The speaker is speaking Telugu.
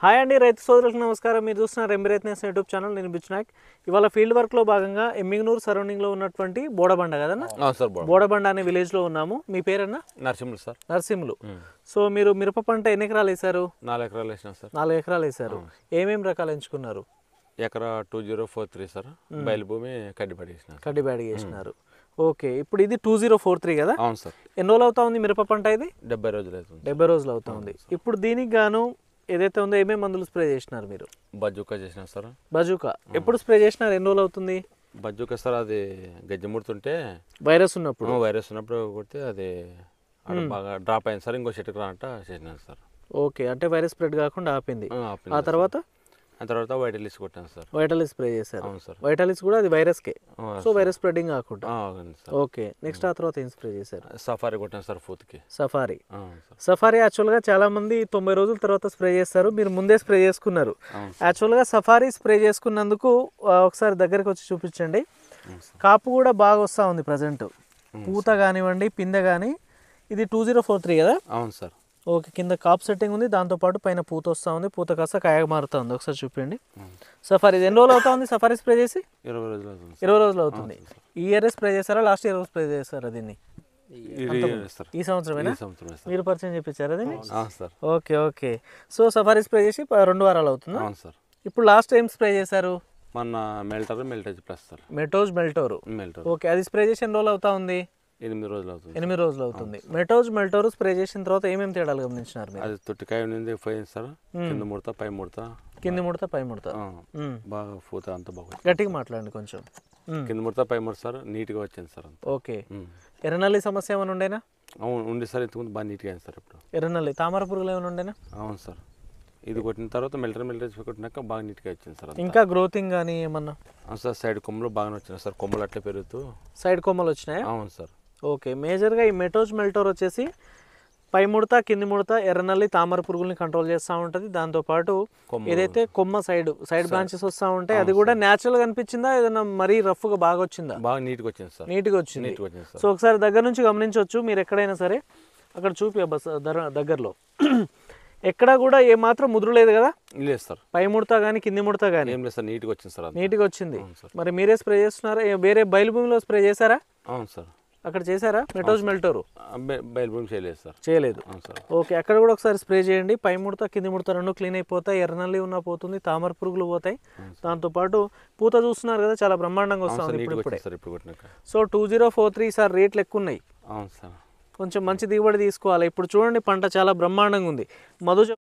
హాయ్ అండి, రైతు సోదరులకు నమస్కారం. మీరు చూస్తున్నారు ఎంబీరైత్నెస్ యూట్యూబ్ ఛానల్. నేను బిచ్చునాయక్. ఇవాళ ఫీల్డ్ వర్క్లో భాగంగా ఎమ్మిగనూరు సరౌండింగ్లో ఉన్నటువంటి బోడబండ కదన్నా, బోడబండ అనే విలేజ్లో ఉన్నాము. మీ పేరన్నా? నరసింహులు సార్. నరసింహులు. సో మీరు మిరప పంట ఎన్ని ఎకరాలు వేశారు? 4 ఎకరాలు వేసినా సార్. 4 ఎకరాలు వేశారు. ఏమేమి రకాలు ఎంచుకున్నారు? ఎకరా 2043 సార్. బయలు భూమి కడ్డిపాడి వేసిన. కడ్డిబాడి వేసినారు. ఓకే, ఇప్పుడు ఇది 2043 కదా? అవును సార్. ఎన్ని రోజులు అవుతా ఉంది మిరప పంట? ఇది 70 రోజులు అవుతుంది. 70 రోజులు అవుతా ఉంది. ఇప్పుడు దీనికి గాను ఏదైతే ఉందో ఏమేమి మందులు స్ప్రే చేసినారు మీరు? బజ్జుకా చేసిన సార్. బజూకా ఎప్పుడు స్ప్రే చేసినారు? ఎన్ని రోజులు అవుతుంది? బజ్జుకా సార్, అది గజ్జి ముడుతుంటే వైరస్ ఉన్నప్పుడు కొడితే అది బాగా డ్రాప్ అయింది సార్. ఇంకో చెట్టుకు రానట్ట చేసినాను సార్. ఓకే, అంటే వైరస్ స్ప్రెడ్ కాకుండా ఆపింది. ఆ తర్వాత వైటలిస్ కొట్టాను సార్. వైటలిస్ స్ప్రే చేశారు. అవును సార్. వైటలిస్ కూడా అది వైరస్కే, సో వైరస్ స్ప్రెడింగ్ కాకుండా. ఓకే, నెక్స్ట్ ఆ తర్వాత ఏం స్ప్రే చేశారు? సఫారీ కొట్టాను సార్ ఫూత్కి. సఫారీ. సఫారీ యాక్చువల్గా చాలా మంది 90 రోజుల తర్వాత స్ప్రే చేస్తారు. మీరు ముందే స్ప్రే చేసుకున్నారు. యాక్చువల్గా సఫారీ స్ప్రే చేసుకున్నందుకు ఒకసారి దగ్గరికి వచ్చి చూపించండి. కాపు కూడా బాగా వస్తూ ఉంది ప్రజెంట్. పూత కానివ్వండి, పిందె కానీ. ఇది 2043 కదా? అవును సార్. ఓకే, కింద కాప్ సెట్టింగ్ ఉంది, దాంతోపాటు పైన పూత వస్తూ ఉంది. పూత కాస్త కాయగా మారుతూ ఉంది. ఒకసారి చూపించండి. సఫారీ ఎన్ని రోజులు అవుతా ఉంది సఫారీ స్ప్రే చేసి? 20 రోజులు అవుతుంది. 20 రోజులు అవుతుంది. ఈ ఇయర్ స్ప్రే చేస్తారా, లాస్ట్ ఇయర్ స్ప్రే చేస్తారా దీన్ని? ఈ సంవత్సరమేనా? మీరు పరిచయం చేయించారా దీన్ని? Okay okay. So safari spray చేసి 2 వారాలు అవుతుందా? అవును సార్. ఇప్పుడు లాస్ట్ టైం స్ప్రే చేశారు? మన మెల్టేజ్ ప్లస్ సార్. మెల్టోరు. ఓకే, అది స్ప్రే చేసి ఎన్ని రోజులు అవుతా ఉంది? 8 రోజులు అవుతుంది. 8 రోజులు అవుతుంది. మెల్టోరు స్ప్రే చేసిన తర్వాత ఏమేమి తేడాలు గమనించినారు మీరు? అది తొట్టికాయ నుండి పోయింది సార్. కింద ముడత, పై ముడత. కింది ముడత, పై ముడత. బాగా పూత అంత బాగా. గట్టిగా మాట్లాడండి కొంచెం. కింద ముడత, పై ముడత సార్, నీట్గా వచ్చింది సార్. ఓకే. ఎర్రనల్లి సమస్య ఏమైనా ఉండేనా? అవును ఉంది సార్. ఇంతకుముందు బాగా నీట్గా అయింది సార్. ఇప్పుడు ఎర్రనల్లి, తామర పురుగులు ఏమైనా ఉండేనా? అవును సార్. ఇది కొట్టిన తర్వాత మెల్టేజ్ కొట్టినాక బాగా నీట్గా వచ్చింది సార్. ఇంకా గ్రోతింగ్ కానీ ఏమన్నా? అవును సార్. సైడ్ కొమ్మలు బాగానే వచ్చినాయి సార్. కొమ్మలు అట్లా పెరుగుతూ సైడ్ కొమ్మలు వచ్చినాయా? అవును సార్. ఓకే, మేజర్గా ఈ మెల్టోర్ వచ్చేసి పై ముడత, కింది ముడత, ఎర్రనల్లి, తామర పురుగుల్ని కంట్రోల్ చేస్తూ ఉంటుంది. దాంతోపాటు ఏదైతే కొమ్మ సైడ్ బ్రాంచెస్ వస్తూ ఉంటాయి, అది కూడా న్యాచురల్గా అనిపించిందా, ఏదైనా మరీ రఫ్గా బాగా వచ్చిందా? బాగా నీట్గా వచ్చింది సార్. నీట్గా వచ్చింది. సో ఒకసారి దగ్గర నుంచి గమనించవచ్చు మీరు. ఎక్కడైనా సరే అక్కడ చూపి బస్ దగ్గరలో ఎక్కడ కూడా ఏమాత్రం ముదురు లేదు కదా? లేదు సార్. పై ముడత కానీ కింది ముడత కానీ ఏం లేదు సార్. నీట్గా వచ్చింది సార్. నీట్గా వచ్చింది. మరి మీరే స్ప్రే చేస్తున్నారా? వేరే బయలు భూమిలో స్ప్రే చేశారా? అవును సార్. అక్కడ చేశారా మెల్టోరు? బయలు భూమి చేయలేదు సార్. చేయలేదు. అవును సార్. ఓకే, అక్కడ కూడా ఒకసారి స్ప్రే చేయండి. పై ముడత, కింది ముడత 2 క్లీన్ అయిపోతాయి. ఎర్రనల్లి ఉన్నా పోతుంది, తామర పురుగులు పోతాయి. దాంతోపాటు పూత చూస్తున్నారు కదా, చాలా బ్రహ్మాండంగా వస్తుంది ఇప్పుడే. సో 2043 సార్ రేట్లు ఎక్కువ ఉన్నాయి. అవును సార్. కొంచెం మంచి దిగుబడి తీసుకోవాలి. ఇప్పుడు చూడండి పంట చాలా బ్రహ్మాండంగా ఉంది. మధు